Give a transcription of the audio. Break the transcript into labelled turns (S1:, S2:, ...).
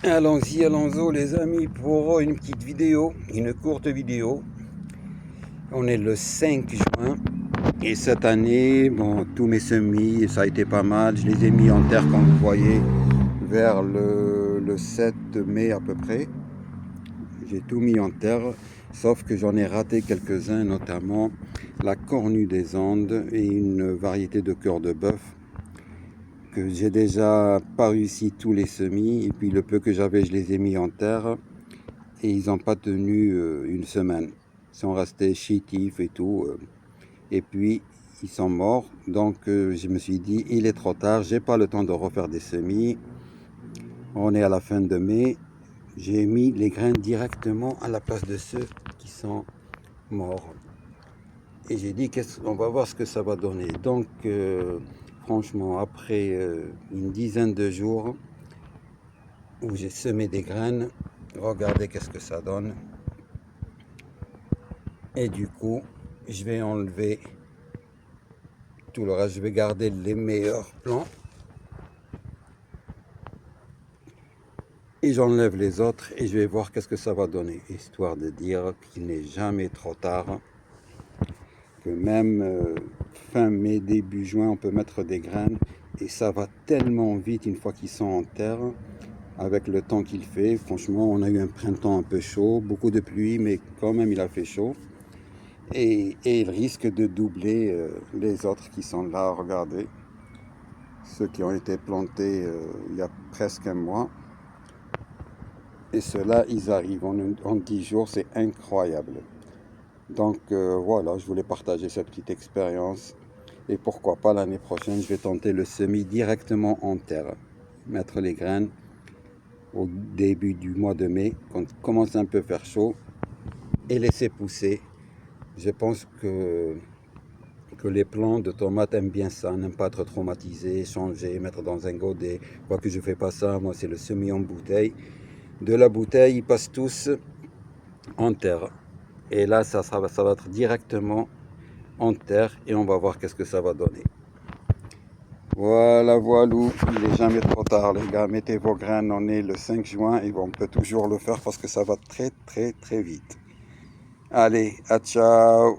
S1: Allons-y, allons-y les amis pour une petite vidéo, une courte vidéo. On est le 5 juin et cette année, bon, tous mes semis, ça a été pas mal. Je les ai mis en terre comme vous voyez vers le 7 mai à peu près. J'ai tout mis en terre, sauf que j'en ai raté quelques-uns, notamment la cornue des Andes et une variété de cœur de bœuf. Que j'ai déjà pas réussi tous les semis, et puis le peu que j'avais je les ai mis en terre et ils n'ont pas tenu une semaine. Ils sont restés chétifs et tout, et puis ils sont morts. Donc je me suis dit il est trop tard, j'ai pas le temps de refaire des semis. On est à la fin de mai, j'ai mis les graines directement à la place de ceux qui sont morts. Et j'ai dit on va voir ce que ça va donner. Donc franchement, après une dizaine de jours où j'ai semé des graines, regardez qu'est-ce que ça donne. Et du coup, je vais enlever tout le reste. Je vais garder les meilleurs plants. Et j'enlève les autres et je vais voir qu'est-ce que ça va donner. Histoire de dire qu'il n'est jamais trop tard. Que même fin mai, début juin, on peut mettre des graines. Et ça va tellement vite une fois qu'ils sont en terre. Avec le temps qu'il fait, franchement, on a eu un printemps un peu chaud. Beaucoup de pluie, mais quand même il a fait chaud. Et il risque de doubler les autres qui sont là, regardez. Ceux qui ont été plantés il y a presque un mois. Et ceux-là, ils arrivent en 10 jours, c'est incroyable. Donc voilà, je voulais partager cette petite expérience. Et pourquoi pas l'année prochaine, je vais tenter le semis directement en terre. Mettre les graines au début du mois de mai, quand il commence un peu à faire chaud, et laisser pousser. Je pense que les plants de tomates aiment bien ça, n'aiment pas être traumatisés, changer, mettre dans un godet. Quoique je ne fais pas ça, moi c'est le semis en bouteille. De la bouteille, ils passent tous en terre. Et là, ça va être directement en terre et on va voir qu'est-ce que ça va donner. Voilà, voilou, il n'est jamais trop tard les gars, mettez vos graines, on est le 5 juin et on peut toujours le faire parce que ça va très très très vite. Allez, à ciao.